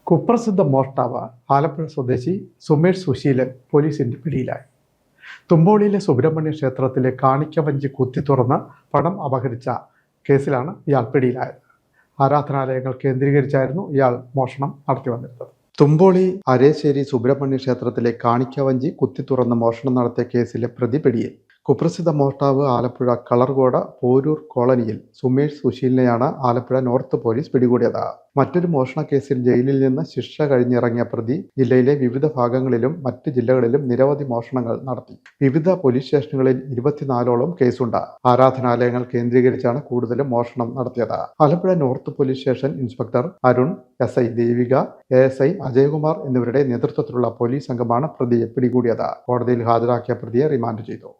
കുപ്രസിദ്ധ മോഷ്ടാവ് ആലപ്പുഴ സ്വദേശി സുമേഷ് സുശീലൻ പോലീസിന്റെ പിടിയിലായി. തുമ്പോളിയിലെ സുബ്രഹ്മണ്യ ക്ഷേത്രത്തിലെ കാണിക്കവഞ്ചി കുത്തി തുറന്ന് പണം അപഹരിച്ച കേസിലാണ് ഇയാൾ പിടിയിലായത്. ആരാധനാലയങ്ങൾ കേന്ദ്രീകരിച്ചായിരുന്നു ഇയാൾ മോഷണം നടത്തി വന്നിരുന്നത്. തുമ്പോളി അരേശ്ശേരി സുബ്രഹ്മണ്യ ക്ഷേത്രത്തിലെ കാണിക്കവഞ്ചി കുത്തി തുറന്ന് മോഷണം നടത്തിയ കേസിലെ പ്രതി പിടിയിൽ. കുപ്രസിദ്ധ മോഷ്ടാവ് ആലപ്പുഴ കളർകോട് പോരൂർ കോളനിയിൽ സുമേഷ് സുശീലിനെയാണ് ആലപ്പുഴ നോർത്ത് പോലീസ് പിടികൂടിയത്. മറ്റൊരു മോഷണ കേസിൽ ജയിലിൽ നിന്ന് ശിക്ഷ കഴിഞ്ഞിറങ്ങിയ പ്രതി ജില്ലയിലെ വിവിധ ഭാഗങ്ങളിലും മറ്റ് ജില്ലകളിലും നിരവധി മോഷണങ്ങൾ നടത്തി. വിവിധ പോലീസ് സ്റ്റേഷനുകളിൽ 24ഓളം കേസുണ്ട്. ആരാധനാലയങ്ങൾ കേന്ദ്രീകരിച്ചാണ് കൂടുതലും മോഷണം നടത്തിയത്. Alappuzha north police station inspector Arun, SI Devika, ASI Ajayakumar എന്നിവരുടെ നേതൃത്വത്തിലുള്ള പോലീസ് സംഘമാണ് പ്രതിയെ പിടികൂടിയത്. കോടതിയിൽ ഹാജരാക്കിയ പ്രതിയെ റിമാൻഡ് ചെയ്തു.